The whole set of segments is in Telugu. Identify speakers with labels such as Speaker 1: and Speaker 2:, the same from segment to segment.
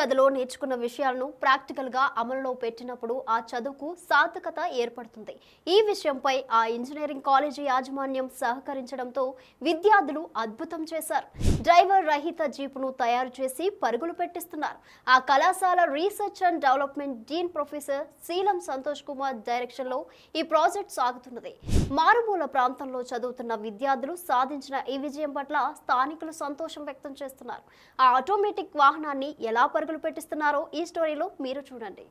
Speaker 1: గదిలో నేర్చుకున్న విషయాలను ప్రాక్టికల్గా అమలులో పెట్టినప్పుడు ఆ చదువుకు సార్థకత ఏర్పడుతుంది. ఈ విషయంపై ఆ ఇంజనీరింగ్ కాలేజీ యాజమాన్యం సహకరించడంతో విద్యార్థులు అద్భుతం చేశారు. డ్రైవర్ రహిత జీపును తయారు చేసి పరుగులు పెట్టిస్తున్నారు. ఆ కళాశాల research and development dean professor Seelam Santosh Kumar డైరెక్షన్లో ఈ ప్రాజెక్ట్ సాగుతున్నది. మారుమూల ప్రాంతంలో చదువుతున్న విద్యార్థులు సాధించిన ఈ విజయం పట్ల స్థానికులు సంతోషం వ్యక్తం చేస్తున్నారు. ఆ ఆటోమేటిక్ వాహనాన్ని ఎలా పరుగులు పెట్టిస్తున్నారో ఈ స్టోరీలో మీరు చూడండి.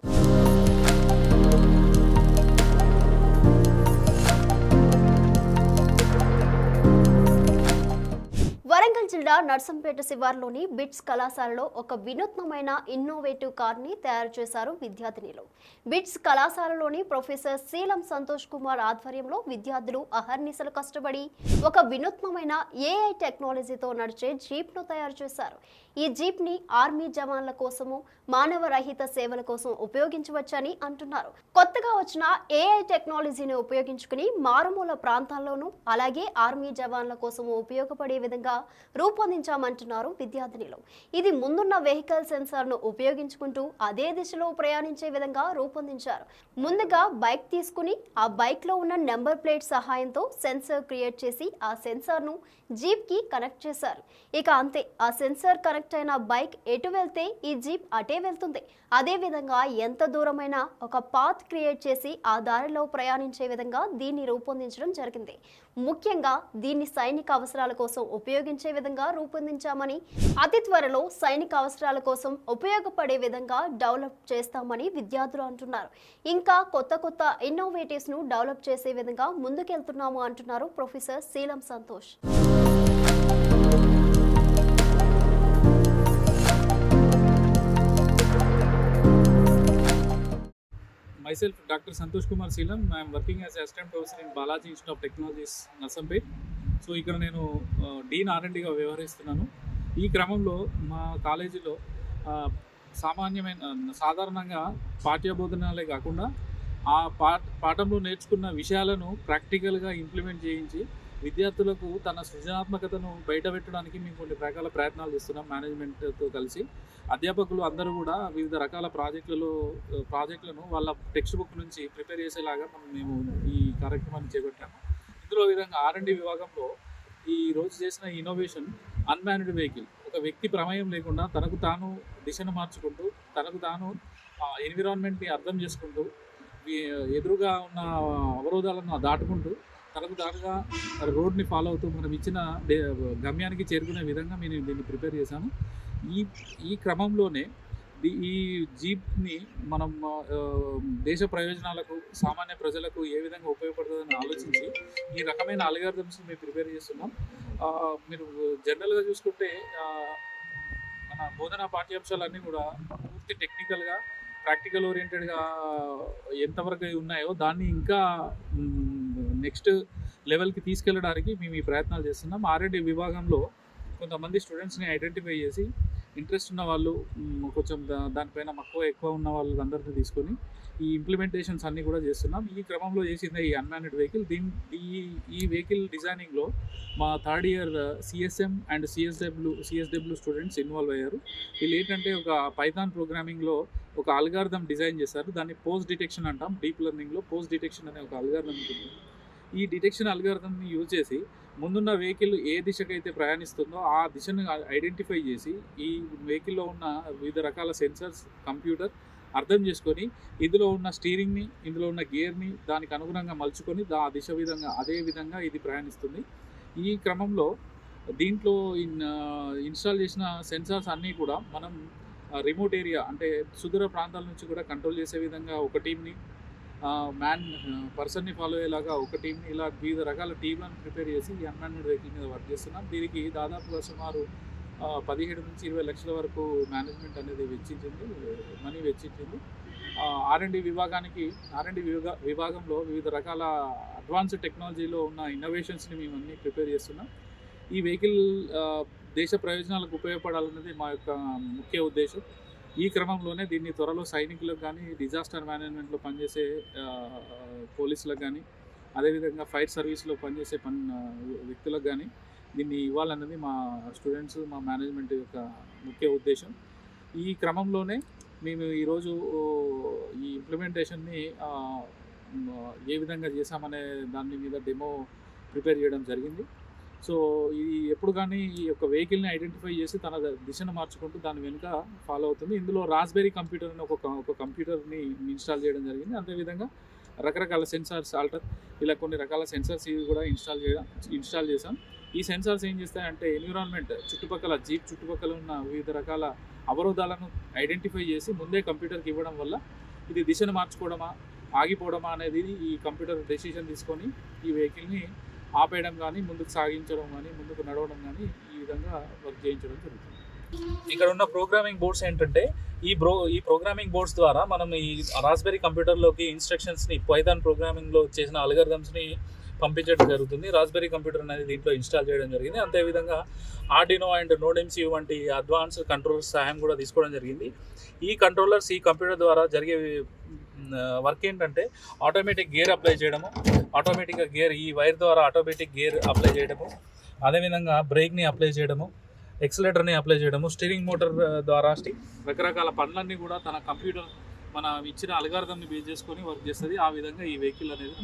Speaker 1: వరంగల్ జిల్లా నర్సంపేట శివార్లోని బిట్స్ కళాశాలలో ఒక వినూత్నమైన ఇన్నోవేటివ్ కార్ని తయారు చేశారు విద్యార్థినిలు. బిట్స్ కళాశాలలోని ప్రొఫెసర్ శీలం సంతోష్ కుమార్ ఆధ్వర్యంలో విద్యార్థులు అహర్నిశలు కష్టపడి ఒక వినూత్నమైన ఏఐ టెక్నాలజీతో నడిచే జీప్ను తయారు చేశారు. ఈ జీప్ని ఆర్మీ జవాన్ల కోసము, మానవ రహిత సేవల కోసం ఉపయోగించవచ్చని అంటున్నారు. కొత్తగా వచ్చిన ఏఐ టెక్నాలజీని ఉపయోగించుకుని మారుమూల ప్రాంతాల్లోనూ అలాగే ఆర్మీ జవాన్ల కోసము ఉపయోగపడే విధంగా రూపొందించామంటున్నారు విద్యార్థినిలు. ఇది ముందున్న వెహికల్ సెన్సార్ను ఉపయోగించుకుంటూ అదే దిశలో ప్రయాణించే విధంగా రూపొందించారు. ముందుగా బైక్ తీసుకుని ఆ బైక్ లో ఉన్న నెంబర్ ప్లేట్ సహాయంతో సెన్సార్ క్రియేట్ చేసి ఆ సెన్సార్ను జీప్ కి కనెక్ట్ చేశారు. ఇక అంతే, ఆ సెన్సార్ కనెక్ట్ అయిన బైక్ ఎటు వెళ్తే ఈ జీప్ అటే వెళ్తుంది. అదే విధంగా ఎంత దూరమైనా ఒక పాత్ క్రియేట్ చేసి ఆ దారిలో ప్రయాణించే విధంగా దీన్ని రూపొందించడం జరిగింది. ముఖ్యంగా దీన్ని సైనిక అవసరాల కోసం ఉపయోగించే విధంగా రూపొందించామని, అతి త్వరలో సైనిక అవసరాల కోసం ఉపయోగపడే విధంగా డెవలప్ చేస్తామని విద్యార్థులు అంటున్నారు. ఇంకా కొత్త కొత్త ఇన్నోవేటివ్స్ ను డెవలప్ చేసే విధంగా ముందుకెళ్తున్నాము అంటున్నారు professor Seelam Santosh.
Speaker 2: Myself, Dr. Santosh Kumar Seelam. I am working as assistant professor in Balaji Institute of Technologies, Narsampet. So ఇక్కడ నేను డీన్ R&Dగా వ్యవహరిస్తున్నాను. ఈ క్రమంలో మా కాలేజీలో సాధారణంగా పాఠ్యబోధనాలే కాకుండా ఆ పాఠంలో నేర్చుకున్న విషయాలను ప్రాక్టికల్గా ఇంప్లిమెంట్ చేయించి విద్యార్థులకు తన సృజనాత్మకతను బయటపెట్టడానికి మేము కొన్ని రకాల ప్రయత్నాలు చేస్తున్నాం. మేనేజ్మెంట్తో కలిసి అధ్యాపకులు అందరూ కూడా వివిధ రకాల ప్రాజెక్టులను వాళ్ళ టెక్స్ట్ బుక్ నుంచి ప్రిపేర్ చేసేలాగా మేము ఈ కార్యక్రమాన్ని చేపట్టాము. ఇందులో విధంగా R&D విభాగంలో ఈ రోజు చేసిన ఇన్నోవేషన్ అన్మ్యాన్డ్ వెహికల్, ఒక వ్యక్తి ప్రమేయం లేకుండా తనకు తాను దిశను మార్చుకుంటూ, తనకు తాను ఎన్విరాన్మెంట్ని అర్థం చేసుకుంటూ, ఎదురుగా ఉన్న అవరోధాలను దాటుకుంటూ తనకు తానుగా రోడ్ని ఫాలో అవుతూ మనం ఇచ్చిన గమ్యానికి చేరుకునే విధంగా మేము దీన్ని ప్రిపేర్ చేశాము. ఈ క్రమంలోనే ఈ జీప్ని మనం దేశ ప్రయోజనాలకు, సామాన్య ప్రజలకు ఏ విధంగా ఉపయోగపడుతుందని ఆలోచించి ఈ రకమైన అల్గారిథమ్స్ని మేము ప్రిపేర్ చేస్తున్నాం. మీరు జనరల్గా చూసుకుంటే మన బోధనా పాఠ్యాంశాలన్నీ కూడా పూర్తి టెక్నికల్గా, ప్రాక్టికల్ ఓరియంటెడ్గా ఎంతవరకు ఉన్నాయో దాన్ని ఇంకా నెక్స్ట్ లెవెల్కి తీసుకెళ్ళడానికి మేము ఈ ప్రయత్నాలు చేస్తున్నాం. R&D విభాగంలో కొంతమంది స్టూడెంట్స్ని ఐడెంటిఫై చేసి ఇంట్రెస్ట్ ఉన్న వాళ్ళు, కొంచెం దానిపైన ఎక్కువ ఉన్న వాళ్ళందరినీ తీసుకొని ఈ ఇంప్లిమెంటేషన్స్ అన్నీ కూడా చేస్తున్నాం. ఈ క్రమంలో చేసింది ఈ అన్మ్యాన్డ్ వెహికల్. ఈ వెహికల్ డిజైనింగ్లో మా third year CSM and CSW students involve అయ్యారు. వీళ్ళు ఏంటంటే ఒక పైథాన్ ప్రోగ్రామింగ్లో ఒక అల్గారిథం డిజైన్ చేశారు. దాన్ని పోస్ట్ డిటెక్షన్ అంటాం. డీప్ లెర్నింగ్లో పోస్ట్ డిటెక్షన్ అనే ఒక అల్గారిథం ఉంటుంది. ఈ డిటెక్షన్ అల్గారిథంని యూజ్ చేసి ముందున్న వెహికల్ ఏ దిశకైతే ప్రయాణిస్తుందో ఆ దిశను ఐడెంటిఫై చేసి ఈ వెహికల్లో ఉన్న వివిధ రకాల సెన్సర్స్, కంప్యూటర్ అర్థం చేసుకొని ఇందులో ఉన్న స్టీరింగ్ని, ఇందులో ఉన్న గేర్ని దానికి అనుగుణంగా మలుచుకొని అదే విధంగా ఇది ప్రయాణిస్తుంది. ఈ క్రమంలో దీంట్లో ఇన్స్టాల్ చేసిన సెన్సార్స్ అన్నీ కూడా మనం రిమోట్ ఏరియా అంటే సుదూర ప్రాంతాల నుంచి కూడా కంట్రోల్ చేసే విధంగా ఒక టీంని, పర్సన్ని ఫాలో అయ్యేలాగా ఒక టీంని, ఇలా వివిధ రకాల టీంలను ప్రిపేర్ చేసి ఈ అన్మ్యాన్డ్ వెహికల్ మీద వర్క్ చేస్తున్నాం. దీనికి దాదాపుగా సుమారు 17 నుంచి 20 లక్షల వరకు మేనేజ్మెంట్ అనేది మనీ వెచ్చించింది. R&D విభాగంలో వివిధ రకాల అడ్వాన్స్డ్ టెక్నాలజీలో ఉన్న ఇన్నోవేషన్స్ని మేము అన్నీ ప్రిపేర్ చేస్తున్నాం. ఈ వెహికల్ దేశ ప్రయోజనాలకు ఉపయోగపడాలన్నది మా యొక్క ముఖ్య ఉద్దేశం. ఈ క్రమంలోనే దీన్ని త్వరలో సైనికులకు కానీ, డిజాస్టర్ మేనేజ్మెంట్లో పనిచేసే పోలీసులకు కానీ, అదేవిధంగా ఫైర్ సర్వీస్లో పనిచేసే వ్యక్తులకు కానీ దీన్ని ఇవ్వాలన్నది మా స్టూడెంట్స్, మా మేనేజ్మెంట్ యొక్క ముఖ్య ఉద్దేశం. ఈ క్రమంలోనే మేము ఈరోజు ఈ ఇంప్లిమెంటేషన్ని ఏ విధంగా చేసామనే దాని మీద డెమో ప్రిపేర్ చేయడం జరిగింది. సో ఇది ఎప్పుడు కానీ ఈ యొక్క వెహికల్ని ఐడెంటిఫై చేసి తన దిశను మార్చుకుంటూ దాని వెనుక ఫాలో అవుతుంది. ఇందులో రాస్బెరీ కంప్యూటర్ అని ఒక కంప్యూటర్ని ఇన్స్టాల్ చేయడం జరిగింది. అంతేవిధంగా రకరకాల సెన్సార్స్ ఇలా కొన్ని రకాల సెన్సార్స్ ఇవి కూడా ఇన్స్టాల్ చేసాం. ఈ సెన్సార్స్ ఏం చేస్తాయంటే ఎన్విరాన్మెంట్ చుట్టుపక్కల జీప్ చుట్టుపక్కల ఉన్న వివిధ రకాల అవరోధాలను ఐడెంటిఫై చేసి ముందే కంప్యూటర్కి ఇవ్వడం వల్ల ఇది దిశను మార్చుకోవడమా ఆగిపోవడమా అనేది ఈ కంప్యూటర్ డెసిషన్ తీసుకొని ఈ వెహికల్ని ఆపేయడం కానీ ముందుకు సాగించడం కానీ ముందుకు నడవడం కానీ ఈ విధంగా వర్క్ చేయించడం జరుగుతుంది. ఇక్కడ ఉన్న ప్రోగ్రామింగ్ బోర్డ్స్ ఏంటంటే ఈ ప్రోగ్రామింగ్ బోర్డ్స్ ద్వారా మనం ఈ రాస్బెరీ కంప్యూటర్లోకి ఇన్స్ట్రక్షన్స్ని పైథాన్ ప్రోగ్రామింగ్లో చేసిన అల్గారిథమ్స్ని పంపించడం జరుగుతుంది. రాస్బెరీ కంప్యూటర్ అనేది దీంట్లో ఇన్స్టాల్ చేయడం జరిగింది. అంతేవిధంగా ఆర్డినో అండ్ నోడెంసీ వంటి అడ్వాన్స్ కంట్రోలర్స్ సహాయం కూడా తీసుకోవడం జరిగింది. ఈ కంట్రోలర్స్ ఈ కంప్యూటర్ ద్వారా జరిగే వర్క్ ఏంటంటే ఆటోమేటిక్ గేర్ అప్లై చేయడము, ఆటోమేటిక్గా గేర్ ఈ వైర్ ద్వారా ఆటోమేటిక్ గేర్ అప్లై చేయడము, అదేవిధంగా బ్రేక్ని అప్లై చేయడము, ఎక్సలేటర్ని అప్లై చేయడము, స్టీరింగ్ మోటార్ ద్వారా రకరకాల పనులన్నీ కూడా తన కంప్యూటర్ మన ఇచ్చిన అల్గారిథంని బేస్ చేసుకొని వర్క్ చేస్తుంది. ఆ విధంగా ఈ వెహికల్ అనేది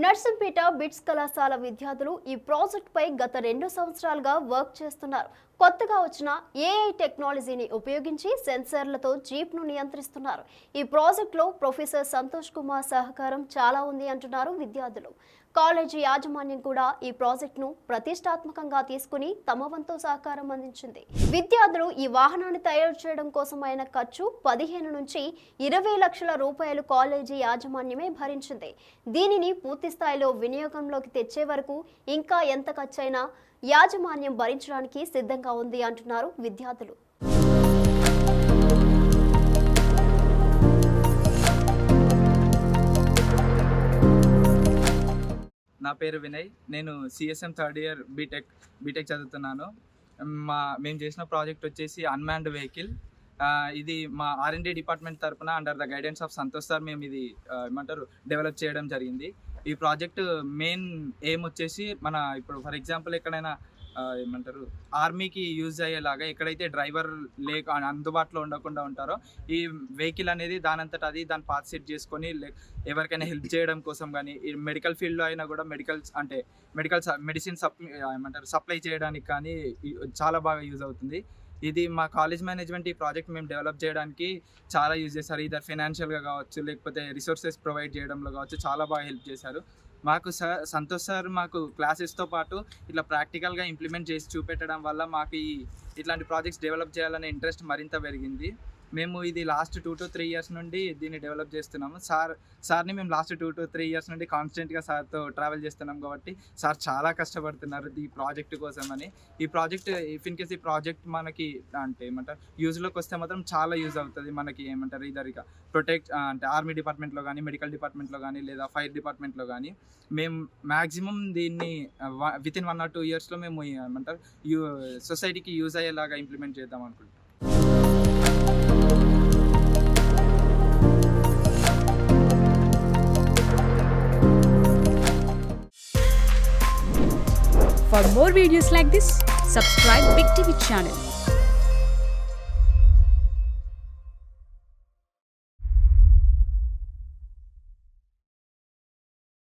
Speaker 1: నర్సంపేట బిట్స్ కళాశాల విద్యార్థులు ఈ ప్రాజెక్టుపై గత 2 సంవత్సరాలుగా వర్క్ చేస్తున్నారు. కొత్తగా వచ్చిన ఏఐ టెక్నాలజీని ఉపయోగించి సెన్సర్లతో జీప్ను నియంత్రిస్తున్నారు. ఈ ప్రాజెక్టులో ప్రొఫెసర్ సంతోష్ కుమార్ సహకారం చాలా ఉంది అంటున్నారు విద్యార్థులు. కాలేజీ యాజమాన్యం కూడా ఈ ప్రాజెక్టును ప్రతిష్టాత్మకంగా తీసుకుని తమ వంతు సహకారం అందించింది. విద్యార్థులు ఈ వాహనాన్ని తయారు చేయడం కోసం అయిన ఖర్చు 15 నుంచి 20 లక్షల రూపాయలు కాలేజీ యాజమాన్యమే భరించింది. దీనిని పూర్తి స్థాయిలో వినియోగంలోకి తెచ్చే వరకు ఇంకా ఎంత ఖర్చైనా యాజమాన్యం భరించడానికి సిద్ధంగా ఉంది అంటున్నారు విద్యార్థులు.
Speaker 3: నా పేరు వినయ్. నేను సిఎస్ఎం థర్డ్ ఇయర్ బీటెక్ చదువుతున్నాను. మేము చేసిన ప్రాజెక్ట్ వచ్చేసి అన్మాన్డ్ వెహికల్. ఇది మా R&D డిపార్ట్మెంట్ తరఫున under the guidance of Santosh sir మేము ఇది డెవలప్ చేయడం జరిగింది. ఈ ప్రాజెక్ట్ మెయిన్ ఎయిమ్ వచ్చేసి ఇప్పుడు ఫర్ ఎగ్జాంపుల్ ఎక్కడైనా ఆర్మీకి యూజ్ అయ్యేలాగా ఎక్కడైతే డ్రైవర్ అందుబాటులో ఉండకుండా ఉంటారో ఈ వెహికల్ అనేది దానంతట అది దాని పాత్ సెట్ చేసుకొని ఎవరికైనా హెల్ప్ చేయడం కోసం కానీ ఈ మెడికల్ ఫీల్డ్లో అయినా కూడా మెడిసిన్ సప్లై చేయడానికి కానీ చాలా బాగా యూజ్ అవుతుంది. ఇది మా కాలేజ్ మేనేజ్మెంట్ ఈ ప్రాజెక్ట్ మేము డెవలప్ చేయడానికి చాలా యూజ్ చేశారు. ఇదర్ ఫైనాన్షియల్గా కావచ్చు లేకపోతే రిసోర్సెస్ ప్రొవైడ్ చేయడంలో కావచ్చు చాలా బాగా హెల్ప్ చేశారు. మాకు సంతోష్ సార్ మాకు క్లాసెస్తో పాటు ఇట్లా ప్రాక్టికల్గా ఇంప్లిమెంట్ చేసి చూపెట్టడం వల్ల మాకు ఇట్లాంటి ప్రాజెక్ట్స్ డెవలప్ చేయాలనే ఇంట్రెస్ట్ మరింత పెరిగింది. మేము ఇది లాస్ట్ 2 to 3 years నుండి దీన్ని డెవలప్ చేస్తున్నాము. సార్ని మేము లాస్ట్ 2 to 3 years నుండి కాన్స్టెంట్గా సార్తో ట్రావెల్ చేస్తున్నాం కాబట్టి సార్ చాలా కష్టపడుతున్నారు ఈ ప్రాజెక్ట్ కోసం అని. ఈ ప్రాజెక్ట్ ఈ ప్రాజెక్ట్ మనకి యూజ్లోకి వస్తే మాత్రం చాలా యూజ్ అవుతుంది. మనకి ఇదరిగా ప్రొటెక్ట్ ఆర్మీ డిపార్ట్మెంట్లో కానీ మెడికల్ డిపార్ట్మెంట్లో కానీ లేదా ఫైర్ డిపార్ట్మెంట్లో కానీ మేము మ్యాక్సిమం దీన్ని వితిన్ 1 or 2 yearsలో మేము సొసైటీకి యూజ్ అయ్యేలాగా ఇంప్లిమెంట్ చేద్దాం అనుకుంటున్నాం.
Speaker 4: For more videos like this, subscribe Big TV channel.